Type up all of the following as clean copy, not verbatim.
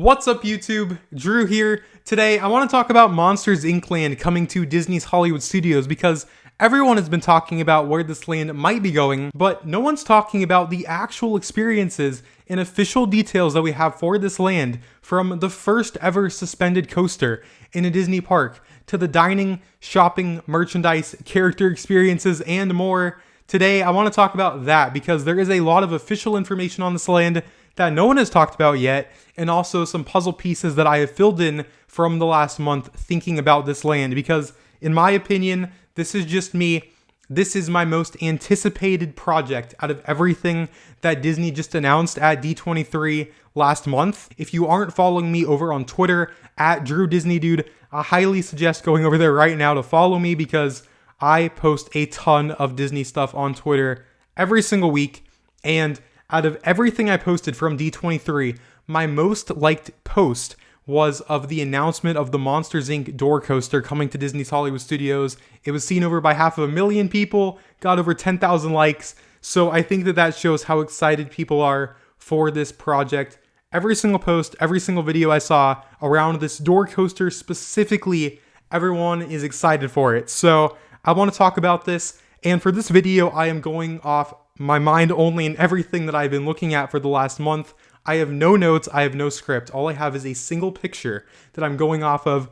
What's up YouTube? Drew here. Today I want to talk about Monsters Inc. land coming to Disney's Hollywood Studios because everyone has been talking about where this land might be going, but no one's talking about the actual experiences and official details that we have for this land, from the first ever suspended coaster in a Disney park to the dining, shopping, merchandise, character experiences, and more. Today I want to talk about that because there is a lot of official information on this land that no one has talked about yet, and also some puzzle pieces that I have filled in from the last month thinking about this land, because in my opinion, this is just me. This is my most anticipated project out of everything that Disney just announced at D23 last month. If you aren't following me over on Twitter at Drew Disney Dude, I highly suggest going over there right now to follow me because I post a ton of Disney stuff on Twitter every single week. And out of everything I posted from D23, my most liked post was of the announcement of the Monsters Inc. door coaster coming to Disney's Hollywood Studios. It was seen over by 500,000 people, got over 10,000 likes. So I think that shows how excited people are for this project. Every single post, every single video I saw around this door coaster specifically, everyone is excited for it. So I want to talk about this. And for this video, I am going off my mind only and everything that I've been looking at for the last month. I have no notes, I have no script. All I have is a single picture that I'm going off of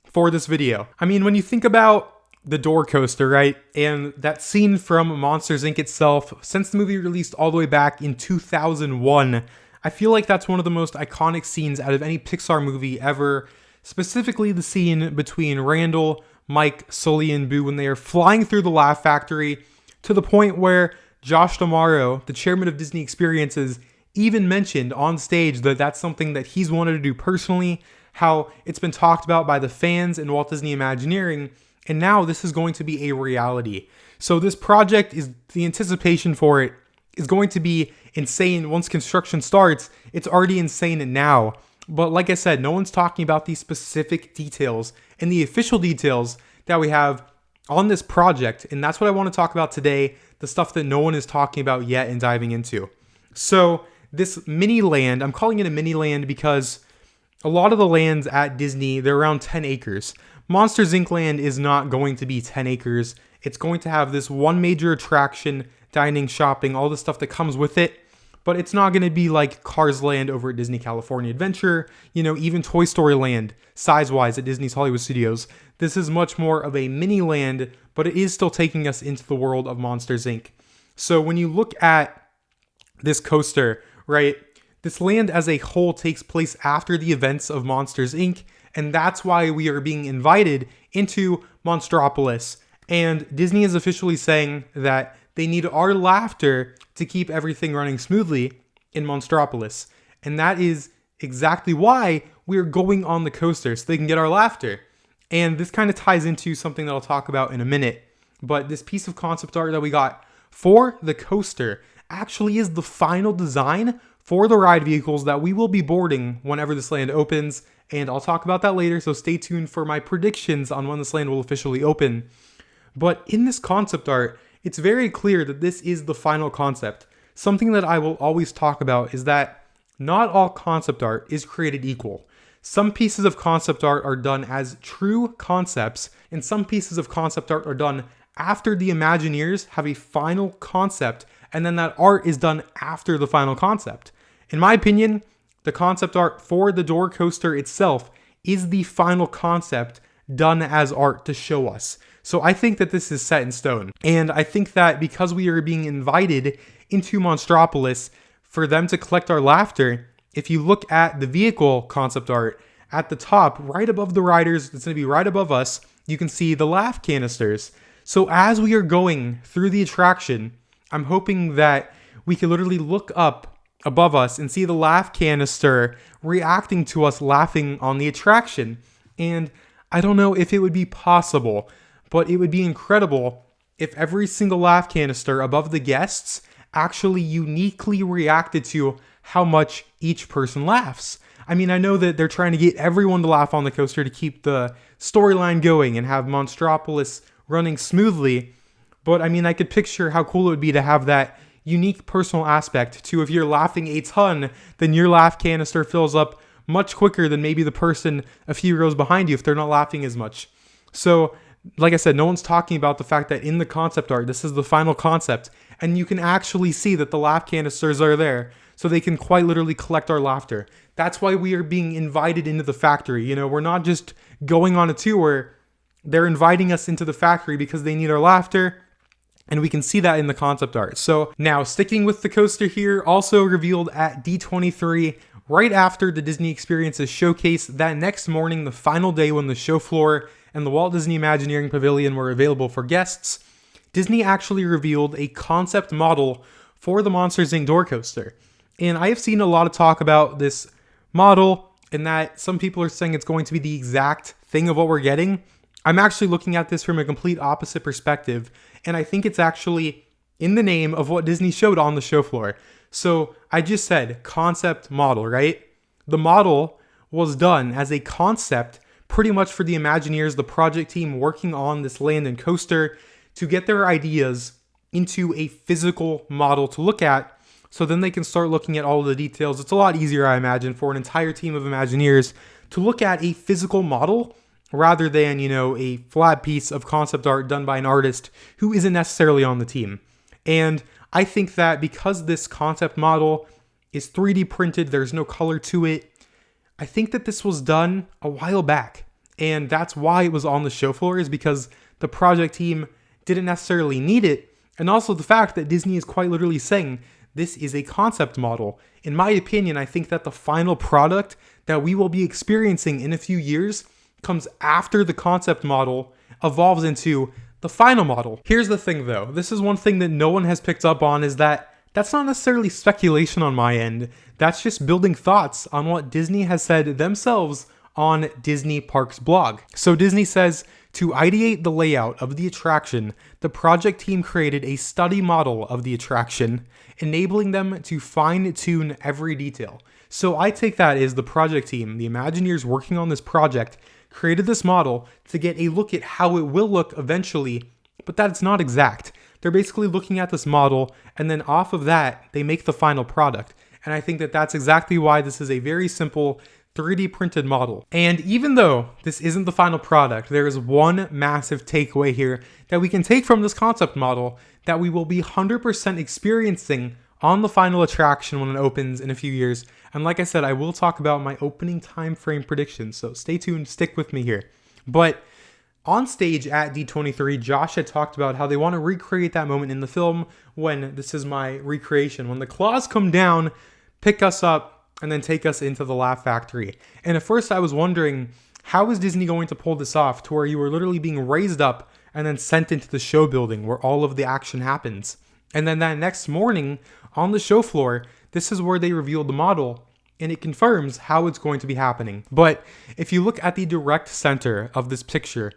for this video. I mean, when you think about the door coaster, right? And that scene from Monsters Inc. itself, since the movie released all the way back in 2001, I feel like that's one of the most iconic scenes out of any Pixar movie ever. Specifically the scene between Randall, Mike, Sully, and Boo when they are flying through the Laugh Factory, to the point where Josh D'Amaro, the chairman of Disney Experiences, even mentioned on stage that that's something that he's wanted to do personally, how it's been talked about by the fans and Walt Disney Imagineering, and now this is going to be a reality. So this project, is the anticipation for it is going to be insane once construction starts. It's already insane now. But like I said, no one's talking about these specific details and the official details that we have on this project, and that's what I want to talk about today, the stuff that no one is talking about yet and diving into. So this mini land, I'm calling it a mini land because a lot of the lands at Disney, they're around 10 acres. Monsters Inc. land is not going to be 10 acres. It's going to have this one major attraction, dining, shopping, all the stuff that comes with it. But it's not going to be like Cars Land over at Disney California Adventure, even Toy Story Land, size-wise at Disney's Hollywood Studios. This is much more of a mini land, but it is still taking us into the world of Monsters Inc. So when you look at this coaster, right, this land as a whole takes place after the events of Monsters Inc., and that's why we are being invited into Monstropolis. And Disney is officially saying that they need our laughter to keep everything running smoothly in Monstropolis. And that is exactly why we're going on the coaster, so they can get our laughter. And this kind of ties into something that I'll talk about in a minute. But this piece of concept art that we got for the coaster actually is the final design for the ride vehicles that we will be boarding whenever this land opens. And I'll talk about that later, so stay tuned for my predictions on when this land will officially open. But in this concept art, it's very clear that this is the final concept. Something that I will always talk about is that not all concept art is created equal. Some pieces of concept art are done as true concepts, and some pieces of concept art are done after the Imagineers have a final concept, and then that art is done after the final concept. In my opinion, the concept art for the door coaster itself is the final concept done as art to show us. So I think that this is set in stone. And I think that because we are being invited into Monstropolis for them to collect our laughter, if you look at the vehicle concept art at the top, right above the riders, it's going to be right above us, you can see the laugh canisters. So as we are going through the attraction, I'm hoping that we can literally look up above us and see the laugh canister reacting to us laughing on the attraction. And I don't know if it would be possible, but it would be incredible if every single laugh canister above the guests actually uniquely reacted to how much each person laughs. I mean, I know that they're trying to get everyone to laugh on the coaster to keep the storyline going and have Monstropolis running smoothly, but I mean, I could picture how cool it would be to have that unique personal aspect to, if you're laughing a ton, then your laugh canister fills up much quicker than maybe the person a few rows behind you if they're not laughing as much. So, like I said, no one's talking about the fact that in the concept art, this is the final concept, and you can actually see that the laugh canisters are there, so they can quite literally collect our laughter. That's why we are being invited into the factory. You know, we're not just going on a tour. They're inviting us into the factory because they need our laughter, and we can see that in the concept art. So now, sticking with the coaster here, also revealed at D23, right after the Disney Experiences showcase, that next morning, the final day when the show floor and the Walt Disney Imagineering Pavilion were available for guests, Disney actually revealed a concept model for the Monsters, Inc. door coaster. And I have seen a lot of talk about this model, and that some people are saying it's going to be the exact thing of what we're getting. I'm actually looking at this from a complete opposite perspective, and I think it's actually in the name of what Disney showed on the show floor. So I just said concept model, right? The model was done as a concept pretty much for the Imagineers, the project team working on this land and coaster, to get their ideas into a physical model to look at, so then they can start looking at all of the details. It's a lot easier, I imagine, for an entire team of Imagineers to look at a physical model rather than, you know, a flat piece of concept art done by an artist who isn't necessarily on the team. And I think that because this concept model is 3D printed, there's no color to it, I think that this was done a while back. And that's why it was on the show floor, is because the project team didn't necessarily need it. And also the fact that Disney is quite literally saying this is a concept model. In my opinion, I think that the final product that we will be experiencing in a few years comes after the concept model evolves into the final model. Here's the thing though, this is one thing that no one has picked up on, is that that's not necessarily speculation on my end. That's just building thoughts on what Disney has said themselves on Disney Parks blog. So Disney says, to ideate the layout of the attraction, the project team created a study model of the attraction, enabling them to fine-tune every detail. So I take that as the project team, the Imagineers working on this project, created this model to get a look at how it will look eventually, but that's not exact. They're basically looking at this model, and then off of that, they make the final product. And I think that that's exactly why this is a very simple 3D printed model. And even though this isn't the final product, there is one massive takeaway here that we can take from this concept model that we will be 100% experiencing on the final attraction when it opens in a few years. And like I said, I will talk about my opening time frame predictions, so stay tuned, stick with me here. But on stage at D23, Josh had talked about how they want to recreate that moment in the film when, this is my recreation, when the claws come down, pick us up, and then take us into the Laugh Factory. And at first I was wondering, how is Disney going to pull this off to where you were literally being raised up and then sent into the show building where all of the action happens? And then that next morning on the show floor, this is where they revealed the model, and it confirms how it's going to be happening. But if you look at the direct center of this picture,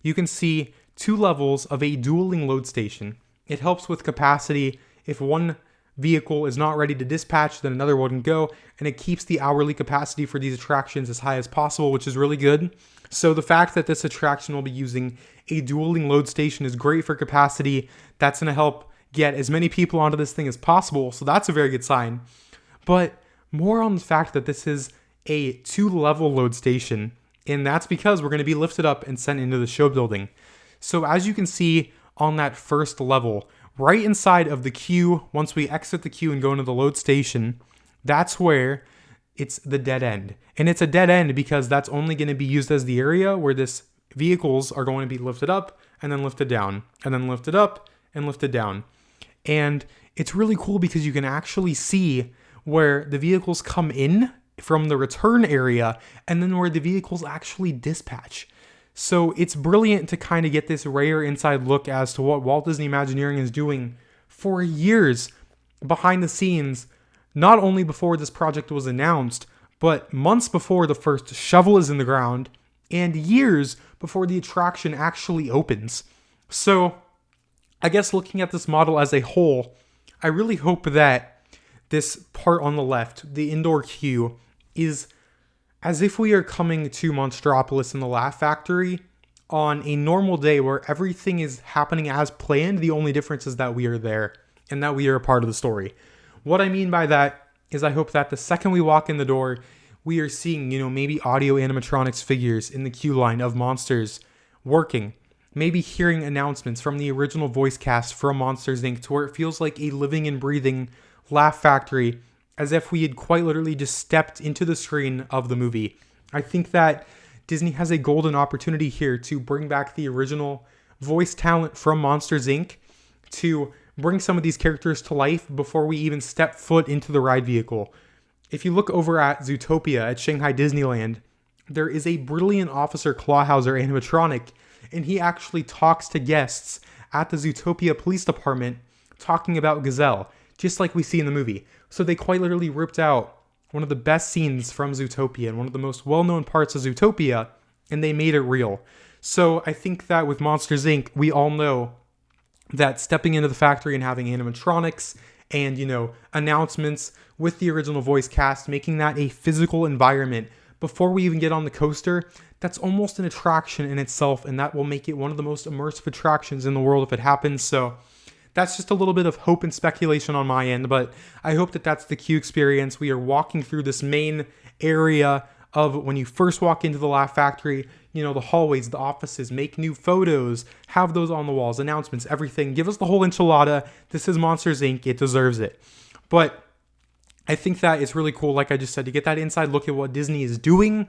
you can see 2 levels of a dueling load station. It helps with capacity. If one vehicle is not ready to dispatch, then another one can go, and it keeps the hourly capacity for these attractions as high as possible, which is really good. So the fact that this attraction will be using a dueling load station is great for capacity. That's going to help get as many people onto this thing as possible, so that's a very good sign. But more on the fact that this is a 2-level load station, and that's because we're going to be lifted up and sent into the show building. So as you can see on that first level, right inside of the queue, once we exit the queue and go into the load station, that's where it's the dead end. And it's a dead end because that's only going to be used as the area where this vehicles are going to be lifted up and then lifted down, and then lifted up and lifted down. And it's really cool because you can actually see where the vehicles come in from the return area and then where the vehicles actually dispatch. So it's brilliant to kind of get this rare inside look as to what Walt Disney Imagineering is doing for years behind the scenes, not only before this project was announced, but months before the first shovel is in the ground and years before the attraction actually opens. So I guess looking at this model as a whole, I really hope that this part on the left, the indoor queue, is as if we are coming to Monstropolis in the Laugh Factory on a normal day where everything is happening as planned. The only difference is that we are there and that we are a part of the story. What I mean by that is I hope that the second we walk in the door, we are seeing, maybe audio animatronics figures in the queue line of monsters working. Maybe hearing announcements from the original voice cast from Monsters, Inc. to where it feels like a living and breathing laugh factory, as if we had quite literally just stepped into the screen of the movie. I think that Disney has a golden opportunity here to bring back the original voice talent from Monsters, Inc. to bring some of these characters to life before we even step foot into the ride vehicle. If you look over at Zootopia at Shanghai Disneyland, there is a brilliant Officer Clawhauser animatronic, and he actually talks to guests at the Zootopia Police Department talking about Gazelle, just like we see in the movie. So they quite literally ripped out one of the best scenes from Zootopia and one of the most well-known parts of Zootopia, and they made it real. So I think that with Monsters, Inc., we all know that stepping into the factory and having animatronics and, announcements with the original voice cast, making that a physical environment before we even get on the coaster, that's almost an attraction in itself, and that will make it one of the most immersive attractions in the world if it happens. So that's just a little bit of hope and speculation on my end, but I hope that that's the queue experience. We are walking through this main area of when you first walk into the Laugh Factory, the hallways, the offices, make new photos, have those on the walls, announcements, everything. Give us the whole enchilada. This is Monsters, Inc. It deserves it. But I think that it's really cool, like I just said, to get that inside look at what Disney is doing,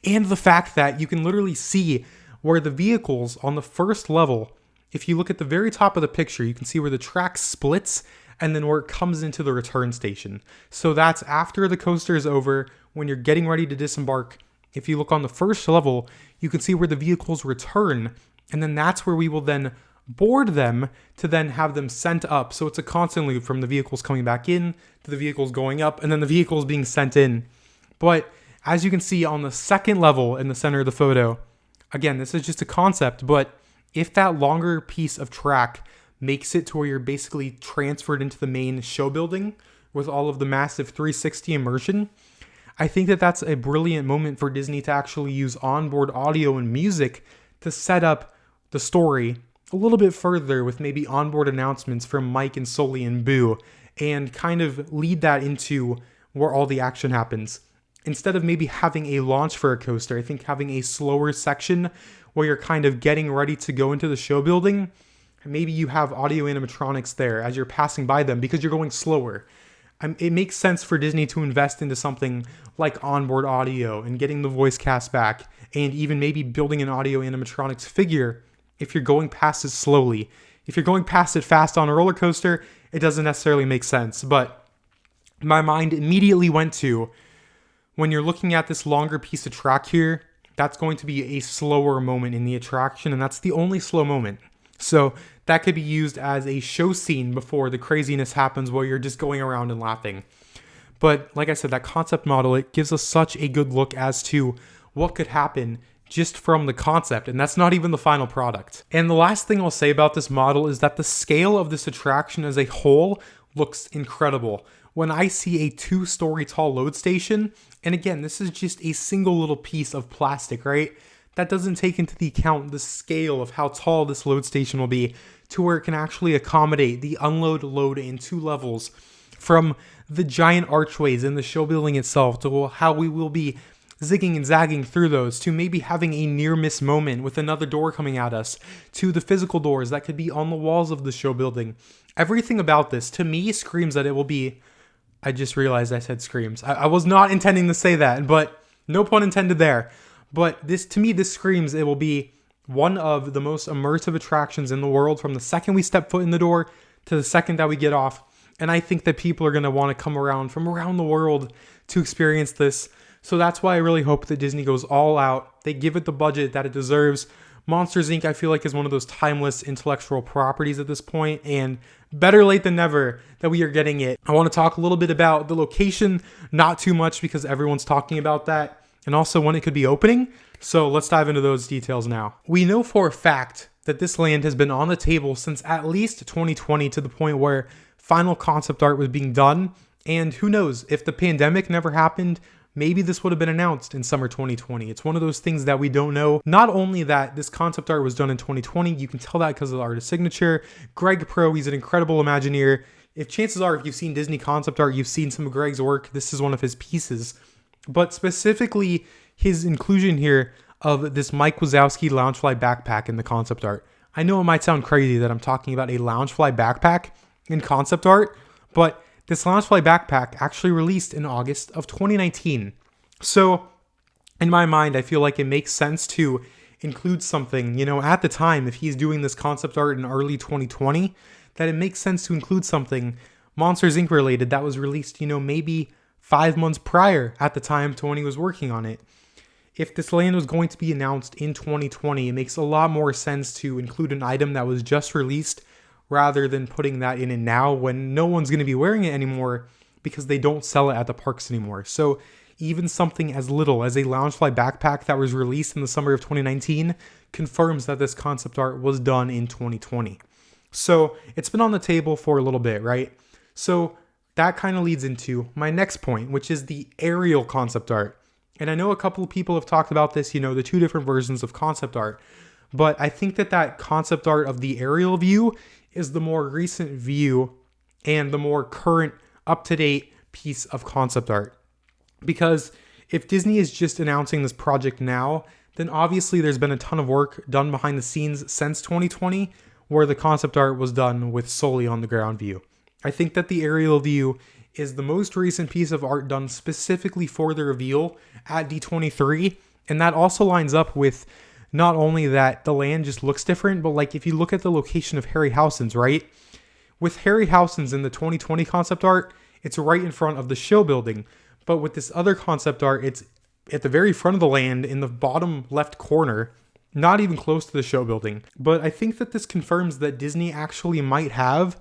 and the fact that you can literally see where the vehicles on the first level, if you look at the very top of the picture, you can see where the track splits and then where it comes into the return station. So that's after the coaster is over, when you're getting ready to disembark. If you look on the first level, you can see where the vehicles return, and then that's where we will then board them to then have them sent up. So it's a constant loop from the vehicles coming back in to the vehicles going up and then the vehicles being sent in. But as you can see on the second level in the center of the photo, again, this is just a concept, but if that longer piece of track makes it to where you're basically transferred into the main show building with all of the massive 360 immersion, I think that that's a brilliant moment for Disney to actually use onboard audio and music to set up the story a little bit further with maybe onboard announcements from Mike and Sully and Boo, and kind of lead that into where all the action happens. Instead of maybe having a launch for a coaster, I think having a slower section where you're kind of getting ready to go into the show building, maybe you have audio animatronics there as you're passing by them because you're going slower. It makes sense for Disney to invest into something like onboard audio and getting the voice cast back, and even maybe building an audio animatronics figure if you're going past it slowly. If you're going past it fast on a roller coaster, it doesn't necessarily make sense. But my mind immediately went to, when you're looking at this longer piece of track here, that's going to be a slower moment in the attraction, and that's the only slow moment. So that could be used as a show scene before the craziness happens while you're just going around and laughing. But like I said, that concept model, it gives us such a good look as to what could happen just from the concept, and that's not even the final product. And the last thing I'll say about this model is that the scale of this attraction as a whole looks incredible. When I see a 2-story tall load station, and again, this is just a single little piece of plastic, right? That doesn't take into the account the scale of how tall this load station will be to where it can actually accommodate the unload load in 2 levels, from the giant archways in the show building itself to how we will be zigging and zagging through those, to maybe having a near miss moment with another door coming at us, to the physical doors that could be on the walls of the show building. Everything about this, to me, screams that it will be... I just realized I said screams. I was not intending to say that, but no pun intended there. But this, to me, this screams it will be one of the most immersive attractions in the world from the second we step foot in the door to the second that we get off. And I think that people are going to want to come around from around the world to experience this. So that's why I really hope that Disney goes all out. They give it the budget that it deserves. Monsters, Inc., I feel like, is one of those timeless intellectual properties at this point, and better late than never that we are getting it. I want to talk a little bit about the location, not too much because everyone's talking about that, and also when it could be opening. So let's dive into those details now. We know for a fact that this land has been on the table since at least 2020, to the point where final concept art was being done, and who knows, if the pandemic never happened, maybe this would have been announced in summer 2020. It's one of those things that we don't know. Not only that this concept art was done in 2020, you can tell that because of the artist signature. Greg Pro, he's an incredible Imagineer. If chances are, if you've seen Disney concept art, you've seen some of Greg's work. This is one of his pieces. but specifically his inclusion here of this Mike Wazowski Loungefly backpack in the concept art. I know it might sound crazy that I'm talking about a Loungefly backpack in concept art, but this Loungefly backpack actually released in August of 2019. So in my mind, I feel like it makes sense to include something, at the time, if he's doing this concept art in early 2020, that it makes sense to include something Monsters Inc. related that was released, maybe 5 months prior at the time to when he was working on it. If this land was going to be announced in 2020, it makes a lot more sense to include an item that was just released rather than putting that in it now when no one's going to be wearing it anymore because they don't sell it at the parks anymore. So even something as little as a Loungefly backpack that was released in the summer of 2019 confirms that this concept art was done in 2020. So it's been on the table for a little bit, right? So that kind of leads into my next point, which is the aerial concept art. And I know a couple of people have talked about this, the two different versions of concept art. But I think that concept art of the aerial view is the more recent view and the more current, up-to-date piece of concept art. Because if Disney is just announcing this project now, then obviously there's been a ton of work done behind the scenes since 2020, where the concept art was done with solely on the ground view. I think that the aerial view is the most recent piece of art done specifically for the reveal at D23, and that also lines up with not only that the land just looks different, but like if you look at the location of Harryhausen's, right? With Harryhausen's in the 2020 concept art, it's right in front of the show building. But with this other concept art, it's at the very front of the land in the bottom left corner, not even close to the show building. But I think that this confirms that Disney actually might have,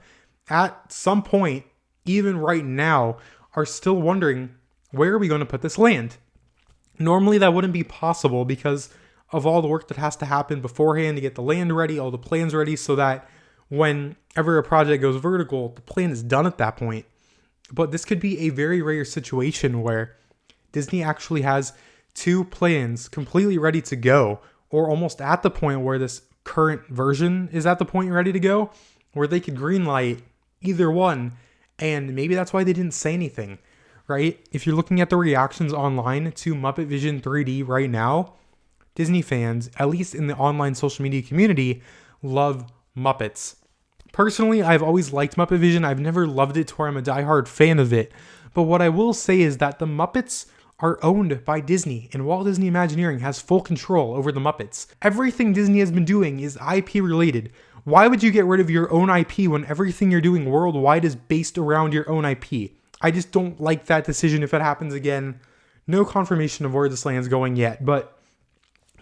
at some point, even right now, are still wondering, where are we going to put this land? Normally that wouldn't be possible because of all the work that has to happen beforehand to get the land ready, all the plans ready, so that whenever a project goes vertical, the plan is done at that point. But this could be a very rare situation where Disney actually has two plans completely ready to go, or almost at the point where this current version is at the point ready to go, where they could greenlight either one, and maybe that's why they didn't say anything, right? If you're looking at the reactions online to Muppet Vision 3D right now, Disney fans, at least in the online social media community, love Muppets. Personally, I've always liked Muppet Vision. I've never loved it to where I'm a diehard fan of it. But what I will say is that the Muppets are owned by Disney, and Walt Disney Imagineering has full control over the Muppets. Everything Disney has been doing is IP related. Why would you get rid of your own IP when everything you're doing worldwide is based around your own IP? I just don't like that decision if it happens again. No confirmation of where this land's going yet, but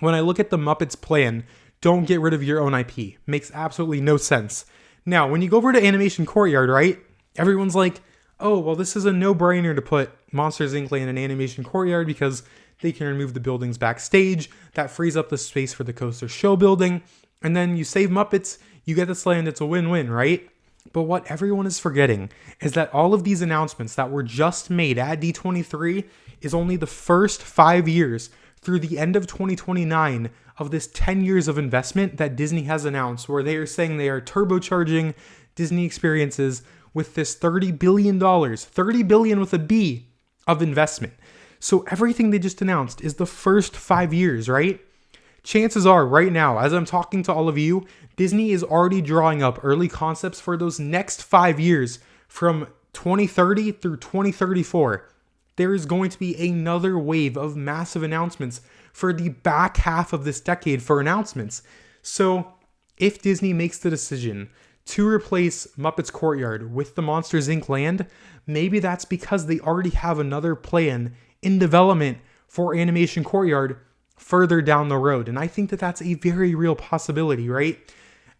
when I look at the Muppets plan, don't get rid of your own IP. Makes absolutely no sense. Now, when you go over to Animation Courtyard, right, everyone's like, oh, well, this is a no-brainer to put Monsters, Inc. land in Animation Courtyard because they can remove the buildings backstage. That frees up the space for the coaster show building. And then you save Muppets, you get this land, it's a win-win, right? But what everyone is forgetting is that all of these announcements that were just made at D23 is only the first 5 years through the end of 2029 of this 10 years of investment that Disney has announced, where they are saying they are turbocharging Disney experiences with this $30 billion, $30 billion with a B, of investment. So everything they just announced is the first 5 years, right? Chances are right now, as I'm talking to all of you, Disney is already drawing up early concepts for those next 5 years from 2030 through 2034. There is going to be another wave of massive announcements for the back half of this decade for announcements. So if Disney makes the decision to replace Muppets Courtyard with the Monsters Inc. land, maybe that's because they already have another plan in development for Animation Courtyard further down the road. And I think that that's a very real possibility, right?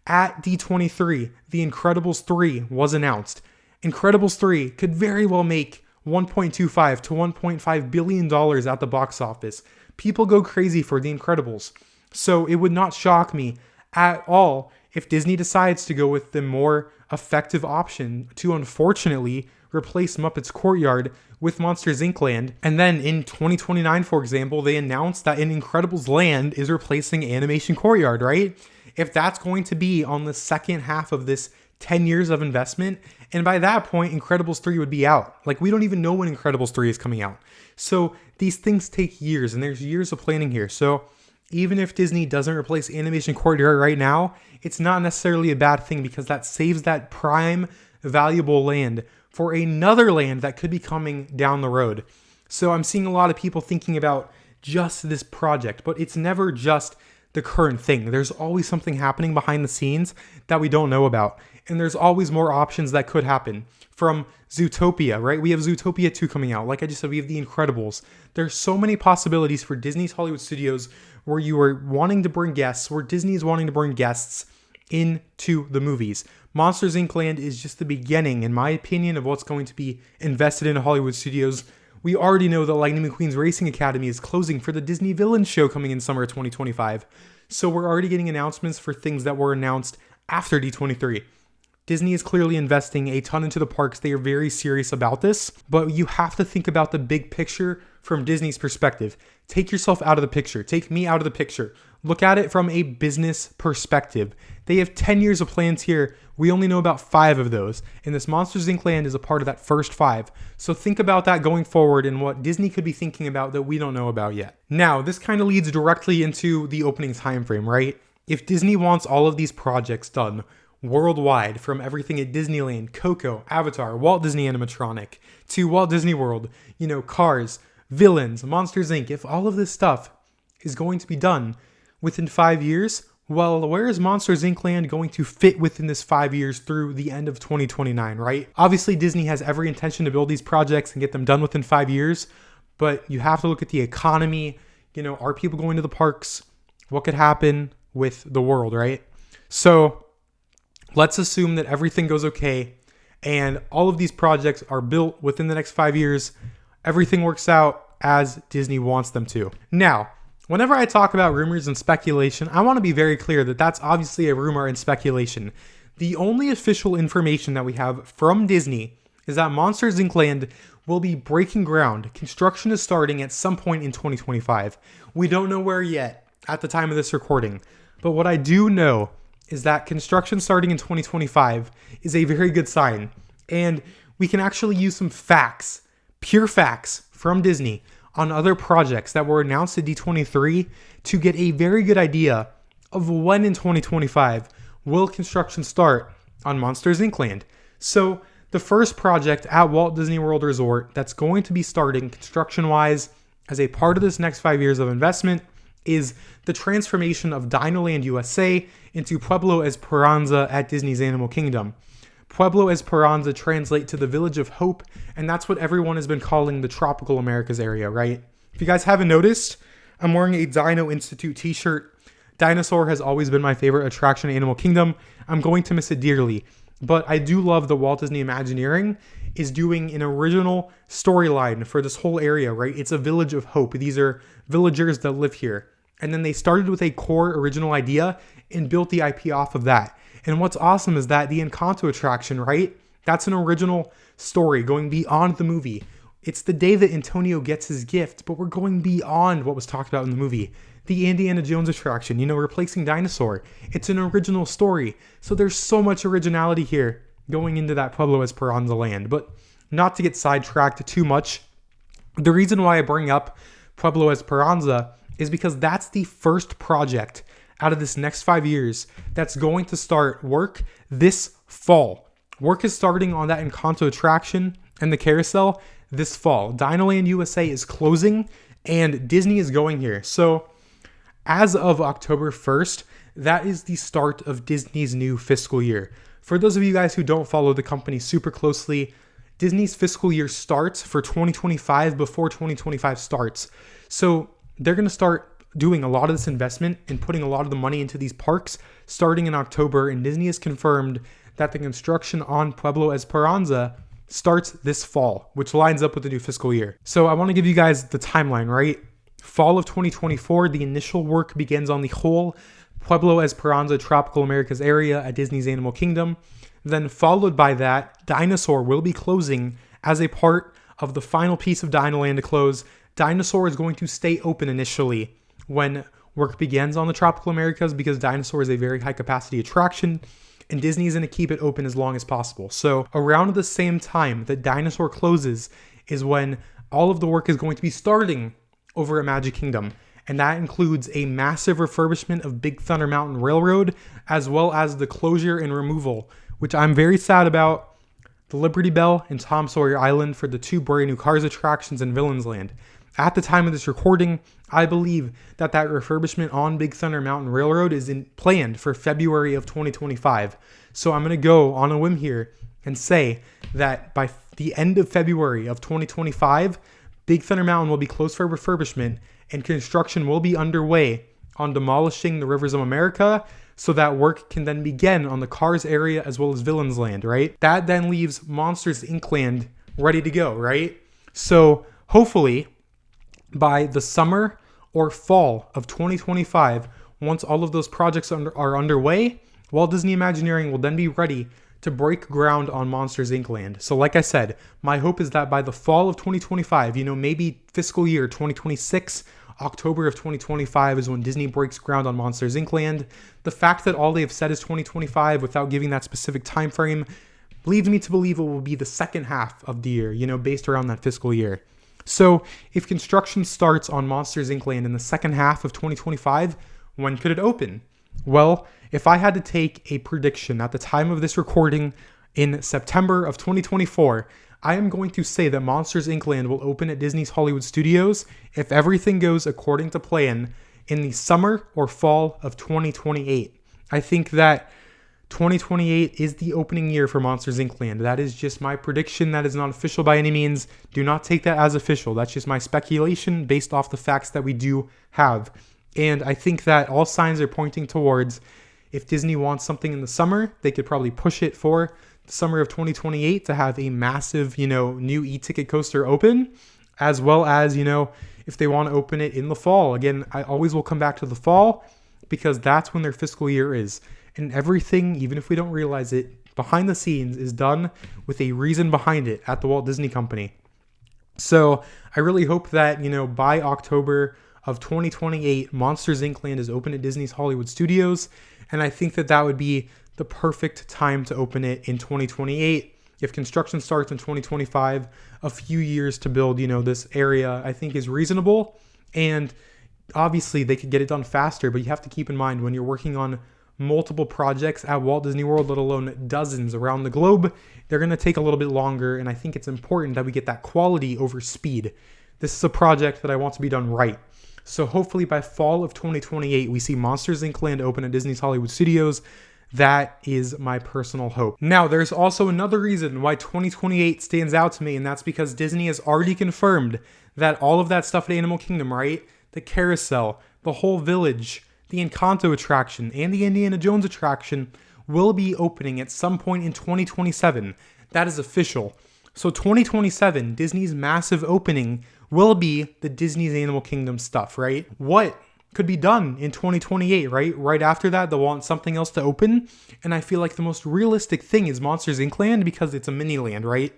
At D23, The Incredibles 3 was announced. Incredibles 3 could very well make $1.25 to $1.5 billion at the box office. People go crazy for The Incredibles. So it would not shock me at all if Disney decides to go with the more effective option to unfortunately replace Muppets Courtyard with Monsters Inc. land. And then in 2029, for example, they announced that an Incredibles land is replacing Animation Courtyard, right? If that's going to be on the second half of this 10 years of investment, and by that point, Incredibles 3 would be out. Like, we don't even know when Incredibles 3 is coming out. So These things take years, and there's years of planning here. So even if Disney doesn't replace Animation Courtyard right now, it's not necessarily a bad thing because that saves that prime, valuable land for another land that could be coming down the road. So I'm seeing a lot of people thinking about just this project, but it's never just the current thing. There's always something happening behind the scenes that we don't know about. And there's always more options that could happen. From Zootopia, right? We have Zootopia 2 coming out. Like I just said, we have The Incredibles. There's so many possibilities for Disney's Hollywood Studios where you are wanting to bring guests, where Disney is wanting to bring guests into the movies. Monsters Inc. Land is just the beginning, in my opinion, of what's going to be invested in Hollywood Studios. We already know that Lightning McQueen's Racing Academy is closing for the Disney Villains show coming in summer of 2025. So we're already getting announcements for things that were announced after D23. Disney is clearly investing a ton into the parks. They are very serious about this, but you have to think about the big picture from Disney's perspective. Take yourself out of the picture. Take me out of the picture. Look at it from a business perspective. They have 10 years of plans here. We only know about 5 of those, and this Monsters Inc. Land is a part of that first 5. So think about that going forward and what Disney could be thinking about that we don't know about yet. Now, this kind of leads directly into the opening timeframe, right? If Disney wants all of these projects done worldwide, from everything at Disneyland, Coco, Avatar, Walt Disney Animatronic, to Walt Disney World, Cars, Villains, Monsters Inc., if all of this stuff is going to be done within 5 years, well, where is Monsters Inc. Land going to fit within this 5 years through the end of 2029, right? Obviously, Disney has every intention to build these projects and get them done within 5 years, but you have to look at the economy. Are people going to the parks? What could happen with the world, right? So let's assume that everything goes okay and all of these projects are built within the next 5 years. Everything works out as Disney wants them to. Now, whenever I talk about rumors and speculation, I want to be very clear that that's obviously a rumor and speculation. The only official information that we have from Disney is that Monsters Inc. Land will be breaking ground. Construction is starting at some point in 2025. We don't know where yet at the time of this recording, but what I do know is that construction starting in 2025 is a very good sign. And we can actually use some facts, pure facts from Disney on other projects that were announced at D23 to get a very good idea of when in 2025 will construction start on Monsters Inc. Land. So the first project at Walt Disney World Resort that's going to be starting construction-wise as a part of this next 5 years of investment is the transformation of Dinoland USA into Pueblo Esperanza at Disney's Animal Kingdom. Pueblo Esperanza translates to the Village of Hope, and that's what everyone has been calling the Tropical Americas area, right? If you guys haven't noticed, I'm wearing a Dino Institute t-shirt. Dinosaur has always been my favorite attraction in Animal Kingdom. I'm going to miss it dearly, but I do love that Walt Disney Imagineering is doing an original storyline for this whole area, right? It's a Village of Hope. These are villagers that live here. And then they started with a core original idea and built the IP off of that. And what's awesome is that the Encanto attraction, right? That's an original story going beyond the movie. It's the day that Antonio gets his gift, but we're going beyond what was talked about in the movie. The Indiana Jones attraction, replacing Dinosaur. It's an original story. So there's so much originality here going into that Pueblo Esperanza land. But not to get sidetracked too much, the reason why I bring up Pueblo Esperanza is because that's the first project out of this next 5 years that's going to start work this fall. Work is starting on that Encanto attraction and the carousel this fall. Dinoland USA is closing and Disney is going here. So as of October 1st, that is the start of Disney's new fiscal year. For those of you guys who don't follow the company super closely, Disney's fiscal year starts for 2025 before 2025 starts. So they're going to start doing a lot of this investment and putting a lot of the money into these parks starting in October, and Disney has confirmed that the construction on Pueblo Esperanza starts this fall, which lines up with the new fiscal year. So I want to give you guys the timeline, right? Fall of 2024, the initial work begins on the whole Pueblo Esperanza Tropical Americas area at Disney's Animal Kingdom. Then followed by that, Dinosaur will be closing as a part of the final piece of Dinoland to close. Dinosaur is going to stay open initially when work begins on the Tropical Americas because Dinosaur is a very high capacity attraction and Disney is going to keep it open as long as possible. So around the same time that Dinosaur closes is when all of the work is going to be starting over at Magic Kingdom. And that includes a massive refurbishment of Big Thunder Mountain Railroad, as well as the closure and removal, which I'm very sad about, the Liberty Bell and Tom Sawyer Island for the 2 brand new Cars attractions in Villains Land. At the time of this recording, I believe that refurbishment on Big Thunder Mountain Railroad is planned for February of 2025. So I'm going to go on a whim here and say that by the end of February of 2025, Big Thunder Mountain will be closed for refurbishment and construction will be underway on demolishing the Rivers of America, so that work can then begin on the Cars area as well as Villains Land, right? That then leaves Monsters Inc. Land ready to go, right? So hopefully by the summer or fall of 2025, once all of those projects are underway, Walt Disney Imagineering will then be ready to break ground on Monsters Inc. Land. So like I said, my hope is that by the fall of 2025, maybe fiscal year 2026, October of 2025 is when Disney breaks ground on Monsters Inc. Land. The fact that all they have said is 2025 without giving that specific time frame leads me to believe it will be the second half of the year, based around that fiscal year. So if construction starts on Monsters Inc. Land in the second half of 2025, when could it open? Well, if I had to take a prediction at the time of this recording in September of 2024, I am going to say that Monsters Inc. Land will open at Disney's Hollywood Studios if everything goes according to plan in the summer or fall of 2028. I think that 2028 is the opening year for Monsters Inc. Land. That is just my prediction. That is not official by any means. Do not take that as official. That's just my speculation based off the facts that we do have. And I think that all signs are pointing towards, if Disney wants something in the summer, they could probably push it for the summer of 2028 to have a massive, new e-ticket coaster open, as well as, if they want to open it in the fall. Again, I always will come back to the fall because that's when their fiscal year is. And everything, even if we don't realize it, behind the scenes is done with a reason behind it at the Walt Disney Company. So I really hope that, by October of 2028, Monsters Inc. Land is open at Disney's Hollywood Studios. And I think that would be the perfect time to open it in 2028. If construction starts in 2025, a few years to build, this area, I think is reasonable. And obviously they could get it done faster, but you have to keep in mind when you're working on multiple projects at Walt Disney World, let alone dozens around the globe, they're going to take a little bit longer. And I think it's important that we get that quality over speed. This is a project that I want to be done right. So hopefully by fall of 2028, we see Monsters Inc. Land open at Disney's Hollywood Studios. That is my personal hope. Now, there's also another reason why 2028 stands out to me, and that's because Disney has already confirmed that all of that stuff at Animal Kingdom, right? The carousel, the whole village, the Encanto attraction, and the Indiana Jones attraction will be opening at some point in 2027. That is official. So 2027, Disney's massive opening will be the Disney's Animal Kingdom stuff, right? What could be done in 2028, right? Right after that, they'll want something else to open. And I feel like the most realistic thing is Monsters Inc. Land because it's a mini land, right?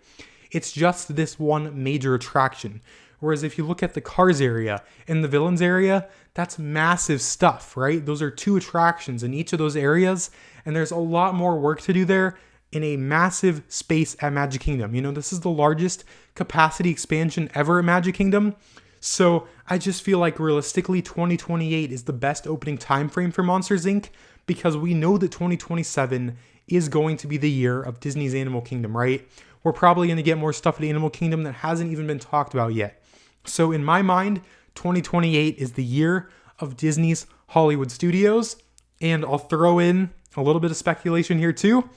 It's just this one major attraction. Whereas if you look at the Cars area and the Villains area, that's massive stuff, right? Those are 2 attractions in each of those areas. And there's a lot more work to do there in a massive space at Magic Kingdom. This is the largest capacity expansion ever at Magic Kingdom. So I just feel like realistically 2028 is the best opening time frame for Monsters Inc. because we know that 2027 is going to be the year of Disney's Animal Kingdom, right? We're probably going to get more stuff at Animal Kingdom that hasn't even been talked about yet. So in my mind, 2028 is the year of Disney's Hollywood Studios. And I'll throw in a little bit of speculation here too.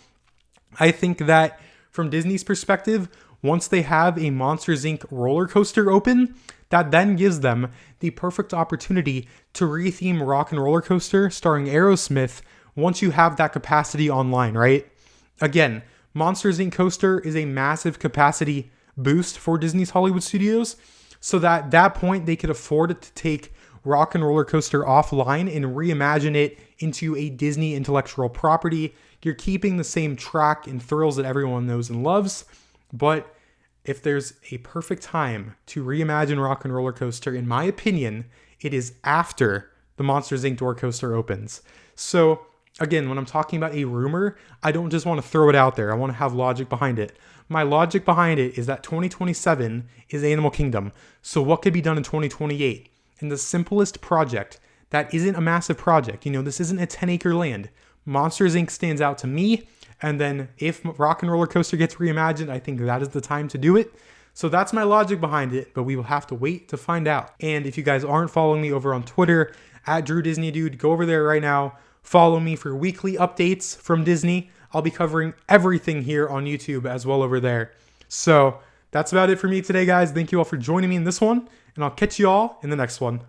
I think that from Disney's perspective, once they have a Monsters Inc. roller coaster open, that then gives them the perfect opportunity to retheme Rock and Roller Coaster starring Aerosmith once you have that capacity online, right? Again, Monsters Inc. Coaster is a massive capacity boost for Disney's Hollywood Studios, so that at that point they could afford to take Rock and Roller Coaster offline and reimagine it into a Disney intellectual property. You're keeping the same track and thrills that everyone knows and loves, but if there's a perfect time to reimagine Rock and Roller Coaster, in my opinion, it is after the Monsters Inc. door coaster opens. So again, when I'm talking about a rumor, I don't just want to throw it out there. I want to have logic behind it. my logic behind it is that 2027 is Animal Kingdom. So what could be done in 2028? And the simplest project that isn't a massive project, this isn't a 10-acre land. Monsters Inc. stands out to me. And then if Rock and Roller Coaster gets reimagined, I think that is the time to do it. So that's my logic behind it, but we will have to wait to find out. And if you guys aren't following me over on Twitter, at Drew Disney Dude, go over there right now. Follow me for weekly updates from Disney. I'll be covering everything here on YouTube as well over there. So that's about it for me today, guys. Thank you all for joining me in this one, and I'll catch you all in the next one.